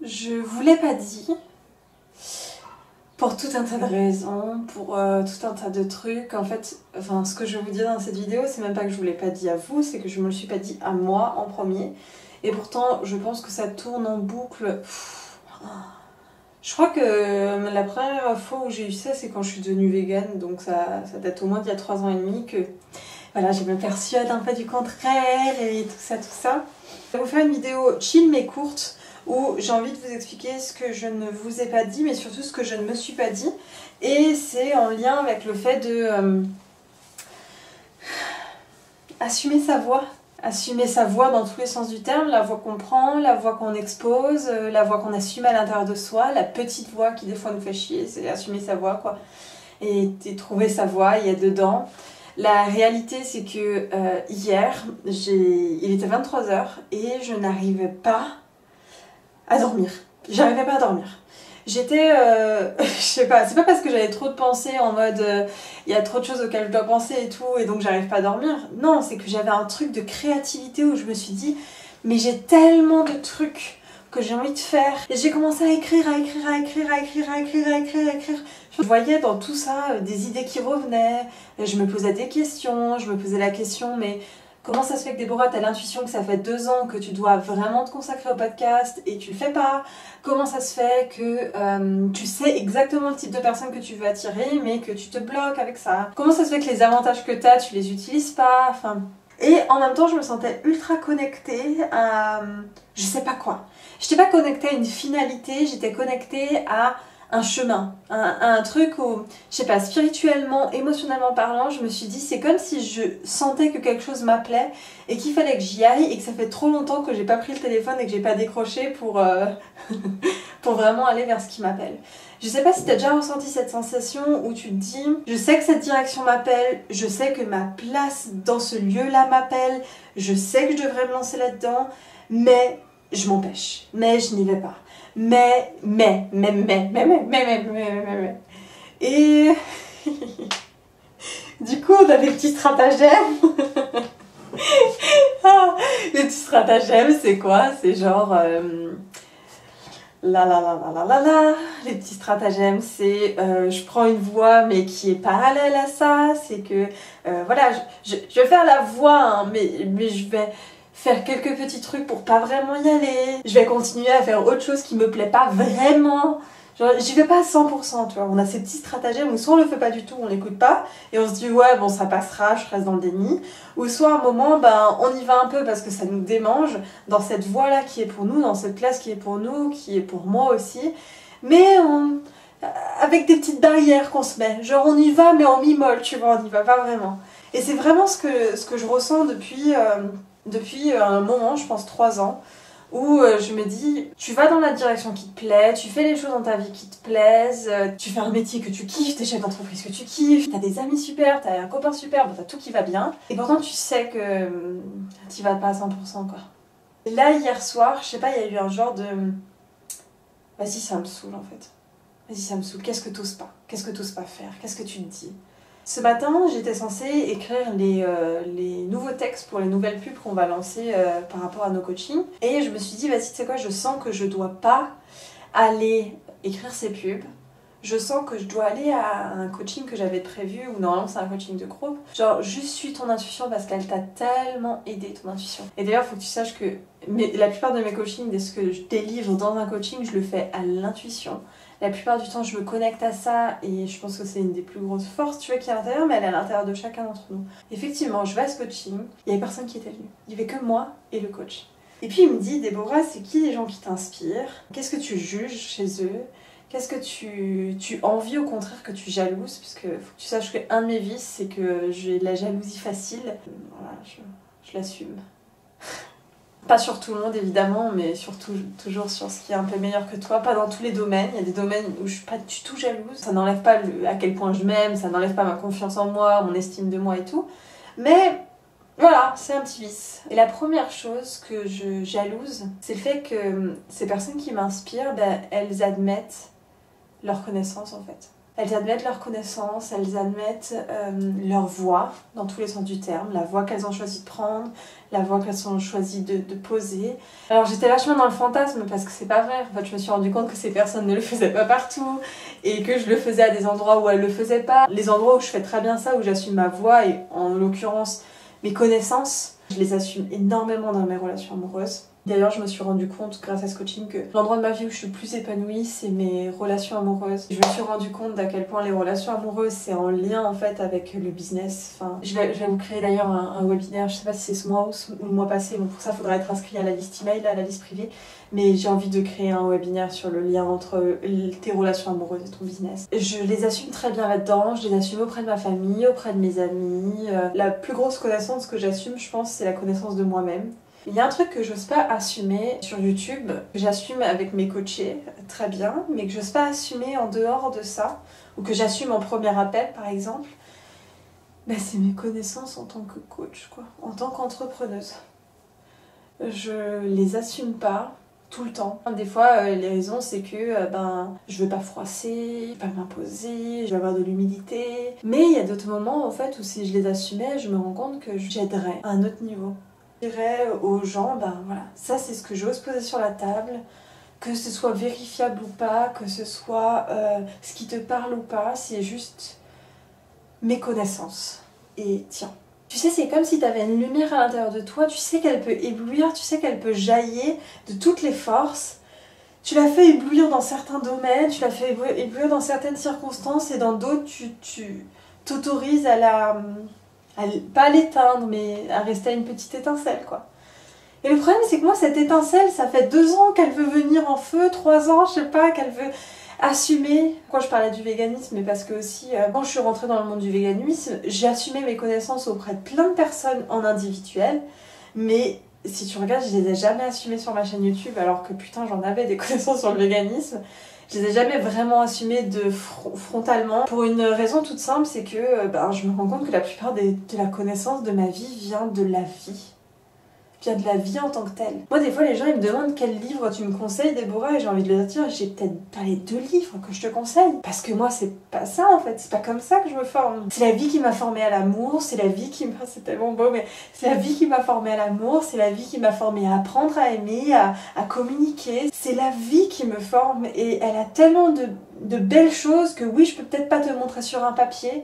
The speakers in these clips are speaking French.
je vous l'ai pas dit. Pour tout un tas de raisons, pour tout un tas de trucs. En fait, enfin, ce que je vais vous dire dans cette vidéo, c'est même pas que je vous l'ai pas dit à vous, c'est que je me le suis pas dit à moi en premier. Et pourtant, je pense que ça tourne en boucle. Je crois que la première fois où j'ai eu ça, c'est quand je suis devenue végane, donc ça date au moins d'il y a 3 ans et demi que voilà, je me persuade un peu du contraire et tout ça, tout ça. Je vais vous faire une vidéo chill mais courte où j'ai envie de vous expliquer ce que je ne vous ai pas dit, mais surtout ce que je ne me suis pas dit. Et c'est en lien avec le fait de assumer sa voix. Assumer sa voix dans tous les sens du terme, la voix qu'on prend, la voix qu'on expose, la voix qu'on assume à l'intérieur de soi, la petite voix qui des fois nous fait chier, c'est assumer sa voix quoi. Et trouver sa voix, il y a dedans. La réalité c'est que hier, il était 23 h et je n'arrivais pas à dormir. J'arrivais pas à dormir. J'étais, je sais pas, c'est pas parce que j'avais trop de pensées en mode il y a trop de choses auxquelles je dois penser et tout et donc j'arrive pas à dormir. Non, c'est que j'avais un truc de créativité où je me suis dit mais j'ai tellement de trucs que j'ai envie de faire. Et j'ai commencé à écrire. Je voyais dans tout ça des idées qui revenaient, je me posais des questions, je me posais la question mais comment ça se fait que Déborah, t'as l'intuition que ça fait 2 ans que tu dois vraiment te consacrer au podcast et tu le fais pas? Comment ça se fait que tu sais exactement le type de personne que tu veux attirer mais que tu te bloques avec ça? Comment ça se fait que les avantages que t'as, tu les utilises pas? Enfin... Et en même temps, je me sentais ultra connectée à... je sais pas quoi. J'étais pas connectée à une finalité, j'étais connectée à un chemin, un truc où, je sais pas, spirituellement, émotionnellement parlant, je me suis dit, c'est comme si je sentais que quelque chose m'appelait et qu'il fallait que j'y aille et que ça fait trop longtemps que j'ai pas pris le téléphone et que j'ai pas décroché pour, pour vraiment aller vers ce qui m'appelle. Je sais pas si t'as déjà ressenti cette sensation où tu te dis, je sais que cette direction m'appelle, je sais que ma place dans ce lieu-là m'appelle, je sais que je devrais me lancer là-dedans, mais je m'empêche, mais je n'y vais pas. Mais. Et du coup, on a des petits stratagèmes. Les petits stratagèmes, c'est quoi? C'est genre... Les petits stratagèmes, c'est je prends une voie mais qui est parallèle à ça. C'est que, voilà, je vais faire la voie, hein, mais je vais... faire quelques petits trucs pour pas vraiment y aller. Je vais continuer à faire autre chose qui me plaît pas vraiment. Genre, j'y vais pas à 100%, tu vois. On a ces petits stratagèmes où soit on le fait pas du tout, on l'écoute pas, et on se dit ouais, bon, ça passera, je reste dans le déni. Ou soit à un moment, ben, on y va un peu parce que ça nous démange, dans cette voie-là qui est pour nous, dans cette place qui est pour nous, qui est pour moi aussi. Mais avec des petites barrières qu'on se met. Genre, on y va, mais en mi-molle, tu vois, on y va pas vraiment. Et c'est vraiment ce que je ressens depuis un moment, je pense 3 ans, où je me dis, tu vas dans la direction qui te plaît, tu fais les choses dans ta vie qui te plaisent, tu fais un métier que tu kiffes, t'es chef d'entreprise que tu kiffes, t'as des amis super, t'as un copain super, t'as tout qui va bien, et pourtant tu sais que t'y vas pas à 100% quoi. Et là, hier soir, je sais pas, il y a eu un genre de... Vas-y, ça me saoule en fait. Vas-y, ça me saoule, qu'est-ce que t'oses pas? Qu'est-ce que t'oses pas faire? Qu'est-ce que tu te dis? Ce matin, j'étais censée écrire les nouveaux textes pour les nouvelles pubs qu'on va lancer par rapport à nos coachings. Et je me suis dit, vas-y, tu sais quoi, je sens que je dois pas aller écrire ces pubs. Je sens que je dois aller à un coaching que j'avais prévu, ou normalement c'est un coaching de groupe. Genre, juste suis ton intuition parce qu'elle t'a tellement aidé, ton intuition. Et d'ailleurs, il faut que tu saches que la plupart de mes coachings, de ce que je délivre dans un coaching, je le fais à l'intuition. La plupart du temps, je me connecte à ça et je pense que c'est une des plus grosses forces, tu vois, qui est à l'intérieur, mais elle est à l'intérieur de chacun d'entre nous. Effectivement, je vais à ce coaching, il n'y avait personne qui était venu. Il n'y avait que moi et le coach. Et puis il me dit, Déborah, c'est qui les gens qui t'inspirent? Qu'est-ce que tu juges chez eux? Qu'est-ce que tu envies au contraire que tu jalouses? Puisque faut que tu saches qu'un de mes vices, c'est que j'ai de la jalousie facile. Voilà, je l'assume. Pas sur tout le monde évidemment, mais surtout toujours sur ce qui est un peu meilleur que toi. Pas dans tous les domaines, il y a des domaines où je suis pas du tout jalouse. Ça n'enlève pas à quel point je m'aime, ça n'enlève pas ma confiance en moi, mon estime de moi et tout. Mais voilà, c'est un petit vice. Et la première chose que je jalouse, c'est le fait que ces personnes qui m'inspirent, ben, elles admettent leur connaissance en fait. Elles admettent leurs connaissances, elles admettent leur voie, dans tous les sens du terme, la voie qu'elles ont choisi de prendre, la voie qu'elles ont choisi de poser. Alors j'étais vachement dans le fantasme parce que c'est pas vrai. En fait, je me suis rendu compte que ces personnes ne le faisaient pas partout et que je le faisais à des endroits où elles le faisaient pas. Les endroits où je fais très bien ça, où j'assume ma voie et en l'occurrence mes connaissances, je les assume énormément dans mes relations amoureuses. D'ailleurs, je me suis rendu compte, grâce à ce coaching, que l'endroit de ma vie où je suis le plus épanouie, c'est mes relations amoureuses. Je me suis rendu compte d'à quel point les relations amoureuses, c'est en lien, en fait, avec le business. Enfin, je vais vous créer d'ailleurs un webinaire, je sais pas si c'est ce mois ou le mois passé, bon, pour ça, il faudra être inscrit à la liste email, à la liste privée. Mais j'ai envie de créer un webinaire sur le lien entre tes relations amoureuses et ton business. Je les assume très bien là-dedans, je les assume auprès de ma famille, auprès de mes amis. La plus grosse connaissance que j'assume, je pense, c'est la connaissance de moi-même. Il y a un truc que j'ose pas assumer sur YouTube, que j'assume avec mes coachés, très bien, mais que j'ose pas assumer en dehors de ça, ou que j'assume en premier appel par exemple, bah, c'est mes connaissances en tant que coach, quoi, en tant qu'entrepreneuse. Je les assume pas tout le temps. Des fois, les raisons, c'est que je veux pas froisser, je veux pas m'imposer, je veux avoir de l'humilité. Mais il y a d'autres moments, en fait, où si je les assumais, je me rends compte que j'aiderais à un autre niveau. Je dirais aux gens, voilà, ça c'est ce que j'ose poser sur la table, que ce soit vérifiable ou pas, que ce soit ce qui te parle ou pas, c'est juste mes connaissances. Et tiens, tu sais, c'est comme si tu avais une lumière à l'intérieur de toi, tu sais qu'elle peut éblouir, tu sais qu'elle peut jaillir de toutes les forces. Tu l'as fait éblouir dans certains domaines, tu l'as fait éblouir dans certaines circonstances et dans d'autres, tu t'autorises pas à l'éteindre, mais à rester à une petite étincelle, quoi. Et le problème, c'est que moi, cette étincelle, ça fait 2 ans qu'elle veut venir en feu, 3 ans, je sais pas, qu'elle veut assumer. Quand je parlais du véganisme, mais parce que aussi, quand je suis rentrée dans le monde du véganisme, j'ai assumé mes connaissances auprès de plein de personnes en individuel, mais si tu regardes, je les ai jamais assumées sur ma chaîne YouTube, alors que putain, j'en avais des connaissances sur le véganisme. Je les ai jamais vraiment assumées frontalement, pour une raison toute simple, c'est que je me rends compte que la plupart de la connaissance de ma vie vient de la vie. Vient de la vie en tant que telle. Moi, des fois, les gens ils me demandent quel livre tu me conseilles, Déborah, et j'ai envie de leur dire, j'ai peut-être pas les 2 livres que je te conseille. Parce que moi, c'est pas ça en fait, c'est pas comme ça que je me forme. C'est la vie qui m'a formée à l'amour, c'est la vie qui m'a. C'est tellement beau, mais c'est la vie qui m'a formée à l'amour, c'est la vie qui m'a formée à apprendre à aimer, à communiquer. C'est la vie qui me forme et elle a tellement de belles choses que oui, je peux peut-être pas te montrer sur un papier,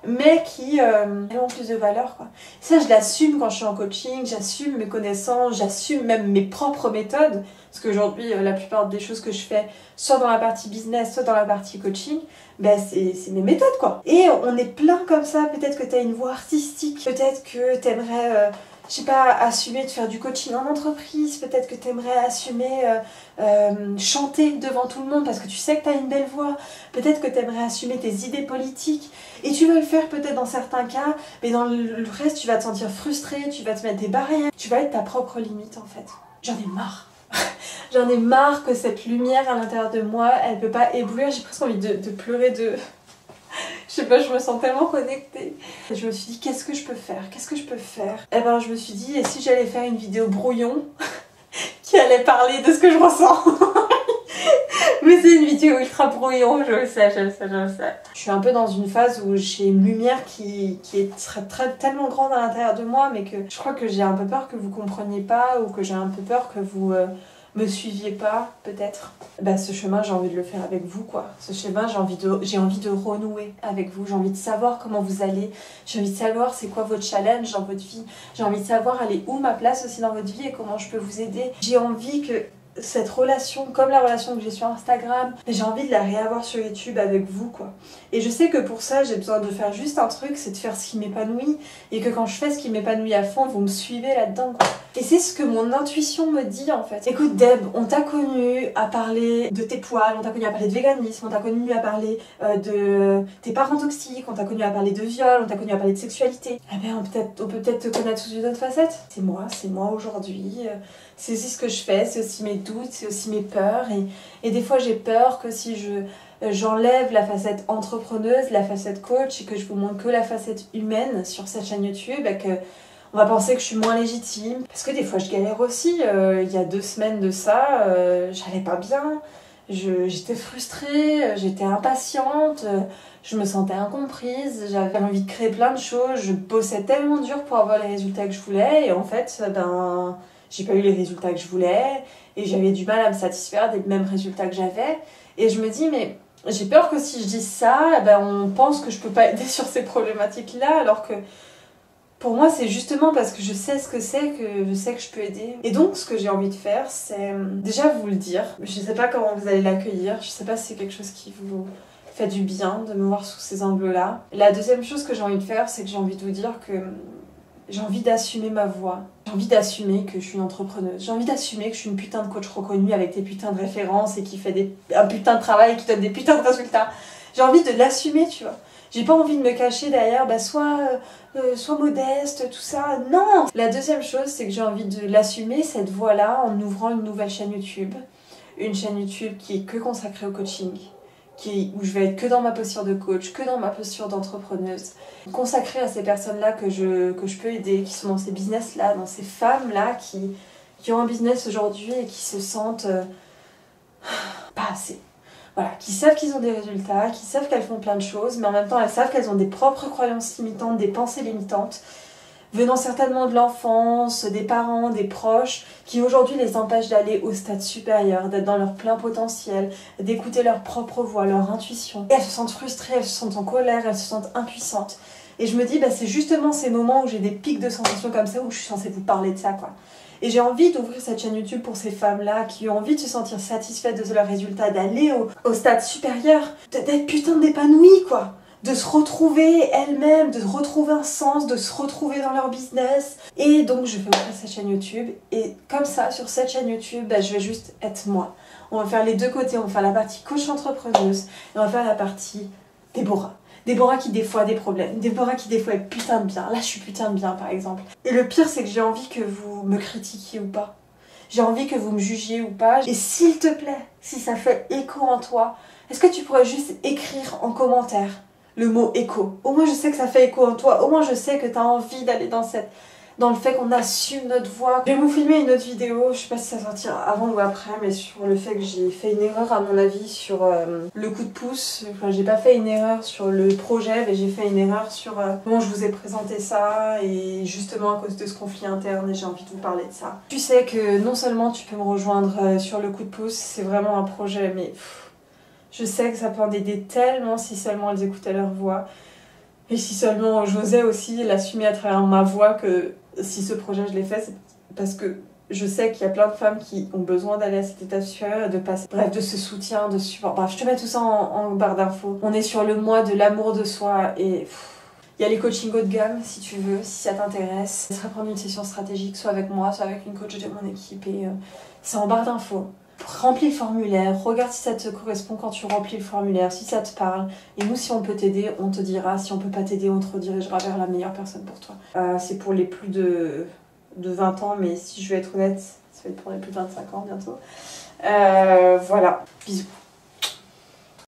mais qui ont plus de valeur, quoi. Ça, je l'assume quand je suis en coaching, j'assume mes connaissances, j'assume même mes propres méthodes, parce qu'aujourd'hui, la plupart des choses que je fais, soit dans la partie business, soit dans la partie coaching, c'est mes méthodes, quoi. Et on est plein comme ça, peut-être que tu as une voix artistique, peut-être que tu aimerais... je sais pas, assumer de faire du coaching en entreprise, peut-être que tu aimerais assumer chanter devant tout le monde parce que tu sais que tu as une belle voix, peut-être que tu aimerais assumer tes idées politiques et tu vas le faire peut-être dans certains cas, mais dans le reste tu vas te sentir frustré, tu vas te mettre des barrières, tu vas être ta propre limite en fait. J'en ai marre. J'en ai marre que cette lumière à l'intérieur de moi, elle peut pas éblouir, j'ai presque envie de pleurer Je sais pas, je me sens tellement connectée. Et je me suis dit, qu'est-ce que je peux faire? Qu'est-ce que je peux faire? Et je me suis dit, et si j'allais faire une vidéo brouillon qui allait parler de ce que je ressens? Mais c'est une vidéo ultra brouillon, je le sais. Je suis un peu dans une phase où j'ai une lumière qui est tellement grande à l'intérieur de moi, mais que je crois que j'ai un peu peur que vous compreniez pas, ou que j'ai un peu peur que vous... me suiviez pas, peut-être. Ce chemin, j'ai envie de le faire avec vous, quoi. Ce chemin, j'ai envie de renouer avec vous. J'ai envie de savoir comment vous allez. J'ai envie de savoir c'est quoi votre challenge dans votre vie. J'ai envie de savoir elle est où ma place aussi dans votre vie et comment je peux vous aider. J'ai envie que cette relation, comme la relation que j'ai sur Instagram, j'ai envie de la réavoir sur YouTube avec vous, quoi. Et je sais que pour ça, j'ai besoin de faire juste un truc, c'est de faire ce qui m'épanouit, et que quand je fais ce qui m'épanouit à fond, vous me suivez là-dedans, quoi. Et c'est ce que mon intuition me dit, en fait. Écoute, Deb, on t'a connu à parler de tes poils, on t'a connu à parler de véganisme, on t'a connu à parler de tes parents toxiques, on t'a connu à parler de viol, on t'a connu à parler de sexualité. On peut peut-être te connaître sous une autre facette. C'est moi aujourd'hui. C'est aussi ce que je fais, c'est aussi mes doutes, c'est aussi mes peurs. Et des fois, j'ai peur que si j'enlève la facette entrepreneuse, la facette coach, et que je vous montre que la facette humaine sur cette chaîne YouTube, et que on va penser que je suis moins légitime. Parce que des fois, je galère aussi. Il y a 2 semaines de ça, j'allais pas bien. J'étais frustrée, j'étais impatiente, je me sentais incomprise, j'avais envie de créer plein de choses, je bossais tellement dur pour avoir les résultats que je voulais et en fait, ben, j'ai pas eu les résultats que je voulais et j'avais du mal à me satisfaire des mêmes résultats que j'avais. Et je me dis, mais j'ai peur que si je dis ça, eh ben, on pense que je peux pas aider sur ces problématiques-là alors que pour moi, c'est justement parce que je sais ce que c'est que je sais que je peux aider. Et donc, ce que j'ai envie de faire, c'est déjà vous le dire. Je sais pas comment vous allez l'accueillir, je sais pas si c'est quelque chose qui vous fait du bien de me voir sous ces angles-là. La deuxième chose que j'ai envie de faire, c'est que j'ai envie de vous dire que j'ai envie d'assumer ma voix. J'ai envie d'assumer que je suis une entrepreneuse. J'ai envie d'assumer que je suis une putain de coach reconnue avec des putains de références et qui fait un putain de travail et qui donne des putains de résultats. J'ai envie de l'assumer, tu vois. J'ai pas envie de me cacher derrière, sois modeste, tout ça. Non! La deuxième chose, c'est que j'ai envie de l'assumer, cette voie-là, en ouvrant une nouvelle chaîne YouTube. Une chaîne YouTube qui est que consacrée au coaching, où je vais être que dans ma posture de coach, que dans ma posture d'entrepreneuse. Consacrée à ces personnes-là que je peux aider, qui sont dans ces business-là, dans ces femmes-là qui ont un business aujourd'hui et qui se sentent pas assez. Voilà, qui savent qu'ils ont des résultats, qui savent qu'elles font plein de choses, mais en même temps elles savent qu'elles ont des propres croyances limitantes, des pensées limitantes, venant certainement de l'enfance, des parents, des proches, qui aujourd'hui les empêchent d'aller au stade supérieur, d'être dans leur plein potentiel, d'écouter leur propre voix, leur intuition. Et elles se sentent frustrées, elles se sentent en colère, elles se sentent impuissantes. Et je me dis, c'est justement ces moments où j'ai des pics de sensations comme ça, où je suis censée vous parler de ça, quoi. Et j'ai envie d'ouvrir cette chaîne YouTube pour ces femmes-là qui ont envie de se sentir satisfaites de leurs résultats, d'aller au stade supérieur, d'être putain d'épanouies, quoi. De se retrouver elles-mêmes, de retrouver un sens, de se retrouver dans leur business. Et donc je vais ouvrir cette chaîne YouTube. Et comme ça, sur cette chaîne YouTube, je vais juste être moi. On va faire les deux côtés, on va faire la partie coach entrepreneuse et on va faire la partie Déborah. Déborah qui des fois a des problèmes, Déborah qui des fois est putain de bien, là je suis putain de bien par exemple. Et le pire c'est que j'ai envie que vous me critiquiez ou pas, j'ai envie que vous me jugiez ou pas, et s'il te plaît, si ça fait écho en toi, est-ce que tu pourrais juste écrire en commentaire le mot écho? Au moins je sais que ça fait écho en toi, au moins je sais que tu as envie d'aller dans le fait qu'on assume notre voix. Je vais vous filmer une autre vidéo, je sais pas si ça sortira avant ou après, mais sur le fait que j'ai fait une erreur à mon avis sur le coup de pouce. Enfin, j'ai pas fait une erreur sur le projet, mais j'ai fait une erreur sur comment je vous ai présenté ça, et justement à cause de ce conflit interne, et j'ai envie de vous parler de ça. Tu sais que non seulement tu peux me rejoindre sur le coup de pouce, c'est vraiment un projet, mais je sais que ça peut en aider tellement si seulement elles écoutaient leur voix. Et si seulement j'osais aussi l'assumer à travers ma voix, que si ce projet je l'ai fait, c'est parce que je sais qu'il y a plein de femmes qui ont besoin d'aller à cette étape supérieure, de passer, bref, de ce soutien, de ce support. Bref, je te mets tout ça en barre d'infos. On est sur le mois de l'amour de soi et il y a les coachings haut de gamme si tu veux, si ça t'intéresse. Ça sera prendre une session stratégique, soit avec moi, soit avec une coach de mon équipe, et c'est en barre d'infos. Remplis le formulaire, regarde si ça te correspond quand tu remplis le formulaire, si ça te parle. Et nous, si on peut t'aider, on te dira. Si on peut pas t'aider, on te redirigera vers la meilleure personne pour toi. C'est pour les plus de 20 ans, mais si je vais être honnête, ça va être pour les plus de 25 ans bientôt. Voilà, bisous.